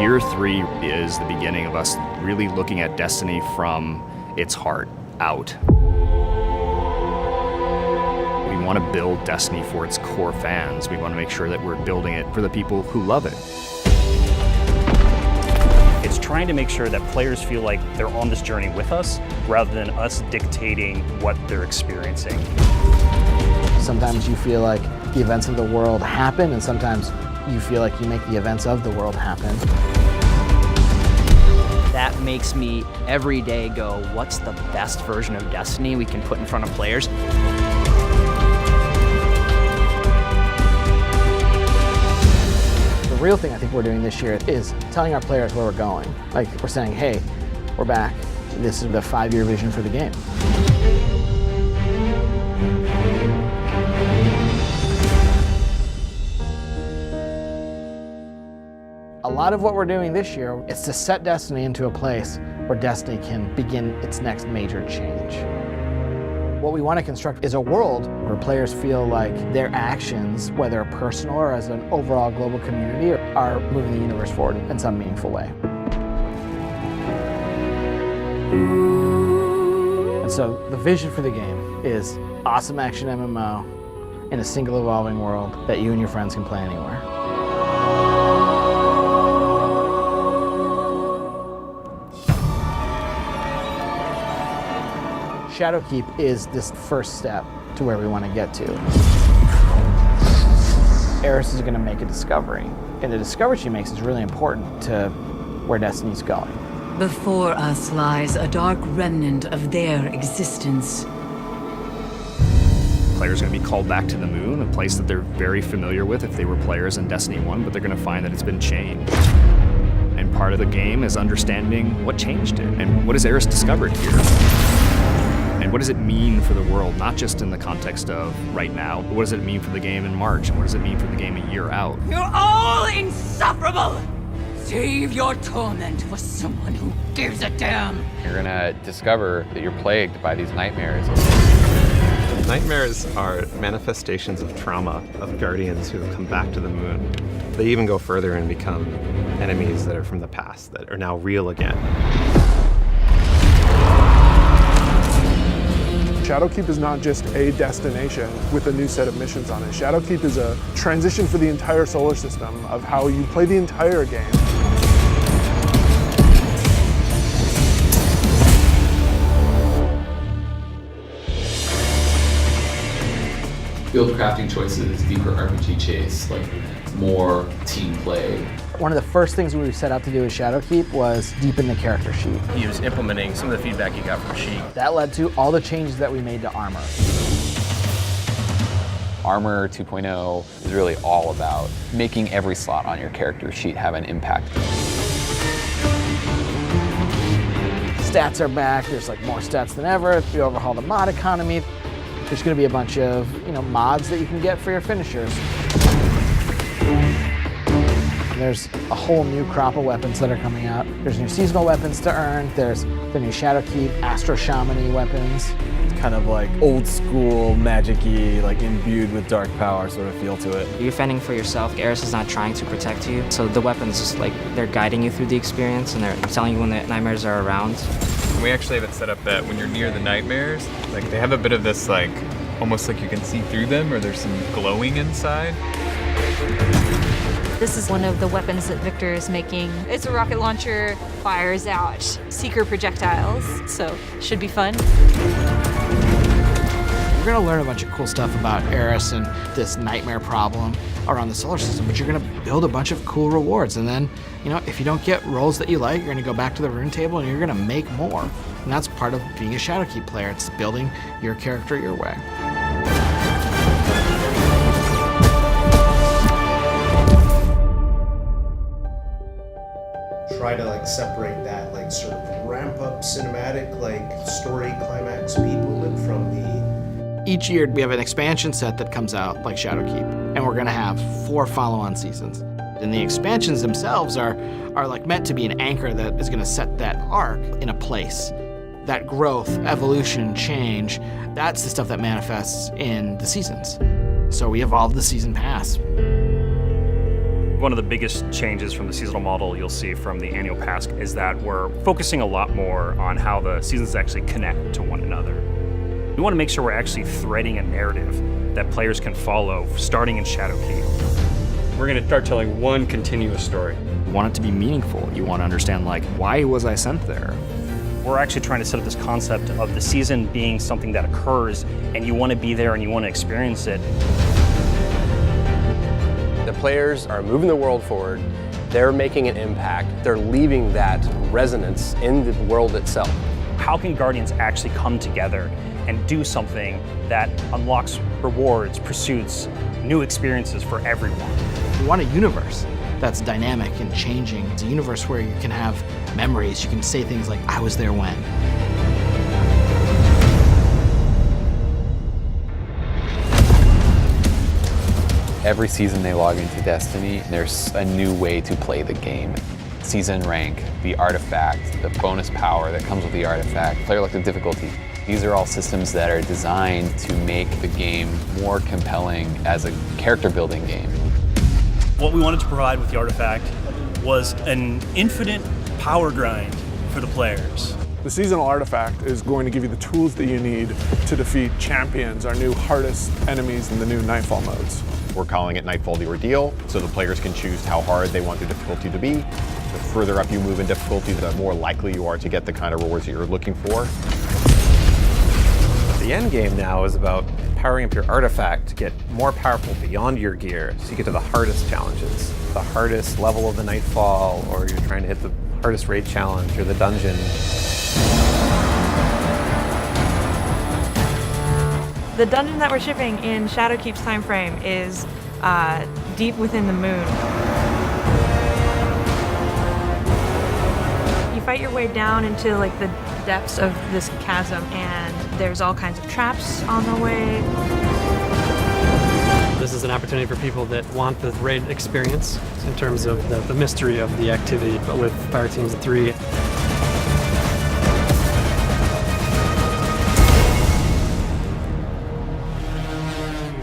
Year 3 is the beginning of us really looking at Destiny from its heart out. We want to build Destiny for its core fans. We want to make sure that we're building it for the people who love it. It's trying to make sure that players feel like they're on this journey with us, rather than us dictating what they're experiencing. Sometimes you feel like the events of the world happen, and sometimes you feel like you make the events of the world happen. That makes me every day go, what's the best version of Destiny we can put in front of players? The real thing I think we're doing this year is telling our players where we're going. Like, we're saying, hey, we're back. This is the 5-year vision for the game. A lot of what we're doing this year is to set Destiny into a place where Destiny can begin its next major change. What we want to construct is a world where players feel like their actions, whether personal or as an overall global community, are moving the universe forward in some meaningful way. And so the vision for the game is awesome action MMO in a single evolving world that you and your friends can play anywhere. Shadowkeep is this first step to where we want to get to. Eris is going to make a discovery, and the discovery she makes is really important to where Destiny's going. Before us lies a dark remnant of their existence. Players are going to be called back to the moon, a place that they're very familiar with if they were players in Destiny 1, but they're going to find that it's been changed. And part of the game is understanding what changed it, and what has Eris discovered here. And what does it mean for the world, not just in the context of right now, but what does it mean for the game in March, and what does it mean for the game a year out? You're all insufferable! Save your torment for someone who gives a damn! You're gonna discover that you're plagued by these nightmares. Nightmares are manifestations of trauma of guardians who have come back to the moon. They even go further and become enemies that are from the past, that are now real again. Shadowkeep is not just a destination with a new set of missions on it. Shadowkeep is a transition for the entire solar system of how you play the entire game. Field crafting choices, deeper RPG chase, like more team play. One of the first things we set out to do with Shadowkeep was deepen the character sheet. He was implementing some of the feedback he got from Sheik. That led to all the changes that we made to Armor. Armor 2.0 is really all about making every slot on your character sheet have an impact. Stats are back, there's like more stats than ever. We overhauled the mod economy. There's gonna be a bunch of, mods that you can get for your finishers. There's a whole new crop of weapons that are coming out. There's new seasonal weapons to earn. There's the new Shadowkeep, Astro Shaman-y weapons. It's kind of like old school, magic-y, like imbued with dark power sort of feel to it. You're fending for yourself. Eris is not trying to protect you. So the weapons just they're guiding you through the experience and they're telling you when the nightmares are around. We actually have it set up that when you're near the nightmares, they have a bit of this almost like you can see through them or there's some glowing inside. This is one of the weapons that Victor is making. It's a rocket launcher, fires out seeker projectiles, so should be fun. You're gonna learn a bunch of cool stuff about Eris and this nightmare problem around the solar system, but you're gonna build a bunch of cool rewards. And then, if you don't get rolls that you like, you're gonna go back to the rune table and you're gonna make more. And that's part of being a Shadowkeep player. It's building your character your way. Try to separate that sort of ramp up cinematic story climax speed bullet from the... Each year we have an expansion set that comes out like Shadowkeep, and we're gonna have 4 follow-on seasons. And the expansions themselves are meant to be an anchor that is gonna set that arc in a place. That growth, evolution, change, that's the stuff that manifests in the seasons. So we evolved the season pass. One of the biggest changes from the seasonal model you'll see from the annual pass is that we're focusing a lot more on how the seasons actually connect to one another. We want to make sure we're actually threading a narrative that players can follow, starting in Shadowkeep. We're going to start telling one continuous story. You want it to be meaningful. You want to understand, like, why was I sent there? We're actually trying to set up this concept of the season being something that occurs, and you want to be there and you want to experience it. The players are moving the world forward. They're making an impact. They're leaving that resonance in the world itself. How can Guardians actually come together and do something that unlocks rewards, pursuits, new experiences for everyone? We want a universe that's dynamic and changing. It's a universe where you can have memories. You can say things like, I was there when. Every season they log into Destiny, there's a new way to play the game. Season rank, the artifact, the bonus power that comes with the artifact, player elected difficulty. These are all systems that are designed to make the game more compelling as a character building game. What we wanted to provide with the artifact was an infinite power grind for the players. The seasonal artifact is going to give you the tools that you need to defeat champions, our new hardest enemies in the new Nightfall modes. We're calling it Nightfall the Ordeal, so the players can choose how hard they want their difficulty to be. The further up you move in difficulty, the more likely you are to get the kind of rewards that you're looking for. The end game now is about powering up your artifact to get more powerful beyond your gear, so you get to the hardest challenges, the hardest level of the Nightfall, or you're trying to hit the hardest raid challenge or the dungeon. The dungeon that we're shipping in Shadowkeep's time frame is deep within the moon. You fight your way down into like the depths of this chasm, and there's all kinds of traps on the way. This is an opportunity for people that want the raid experience in terms of the mystery of the activity, but with Fire Teams 3.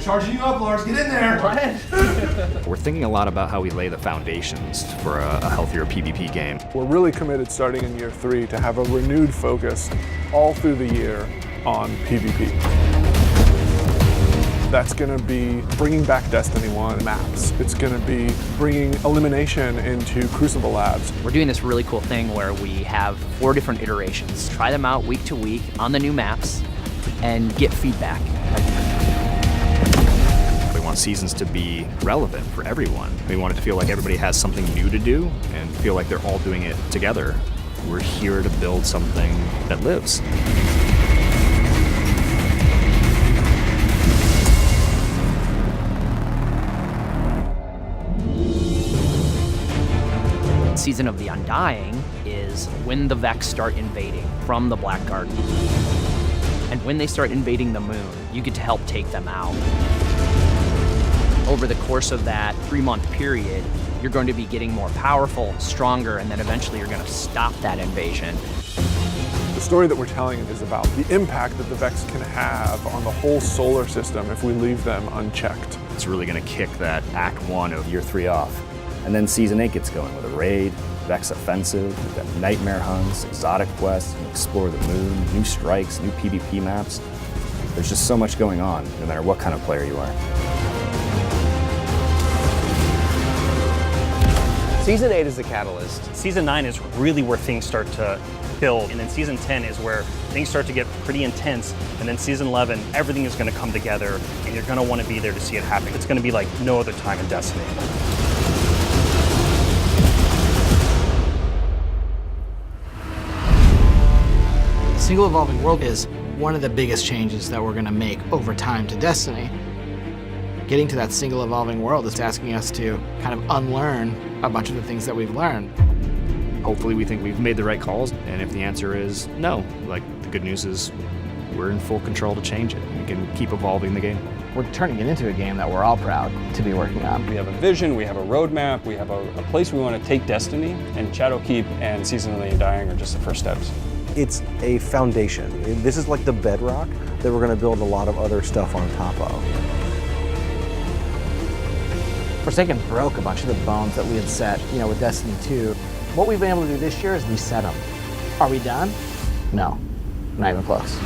Charging you up, Lars. Get in there. We're thinking a lot about how we lay the foundations for a healthier PvP game. We're really committed starting in year 3 to have a renewed focus all through the year on PvP. That's going to be bringing back Destiny 1 maps. It's going to be bringing elimination into Crucible Labs. We're doing this really cool thing where we have 4 different iterations. Try them out week to week on the new maps and get feedback. We want seasons to be relevant for everyone. We want it to feel like everybody has something new to do and feel like they're all doing it together. We're here to build something that lives. Season of the Undying is when the Vex start invading from the Black Garden. And when they start invading the moon, you get to help take them out. Over the course of that 3-month period, you're going to be getting more powerful, stronger, and then eventually you're going to stop that invasion. The story that we're telling is about the impact that the Vex can have on the whole solar system if we leave them unchecked. It's really going to kick that Act 1 of Year 3 off. And then Season 8 gets going with a raid, Vex offensive, we've got nightmare hunts, exotic quests, explore the moon, new strikes, new PvP maps. There's just so much going on, no matter what kind of player you are. Season 8 is the catalyst. Season 9 is really where things start to build, and then Season 10 is where things start to get pretty intense, and then Season 11, everything is going to come together, and you're going to want to be there to see it happen. It's going to be like no other time in Destiny. Single evolving world is one of the biggest changes that we're going to make over time to Destiny. Getting to that single evolving world is asking us to kind of unlearn a bunch of the things that we've learned. Hopefully we think we've made the right calls, and if the answer is no, like, the good news is we're in full control to change it. We can keep evolving the game. We're turning it into a game that we're all proud to be working on. We have a vision, we have a roadmap, we have a place we want to take Destiny, and Shadowkeep and Season of the Undying are just the first steps. It's a foundation. This is like the bedrock that we're going to build a lot of other stuff on top of. Forsaken broke a bunch of the bones that we had set, with Destiny 2. What we've been able to do this year is reset them. Are we done? No, not even close.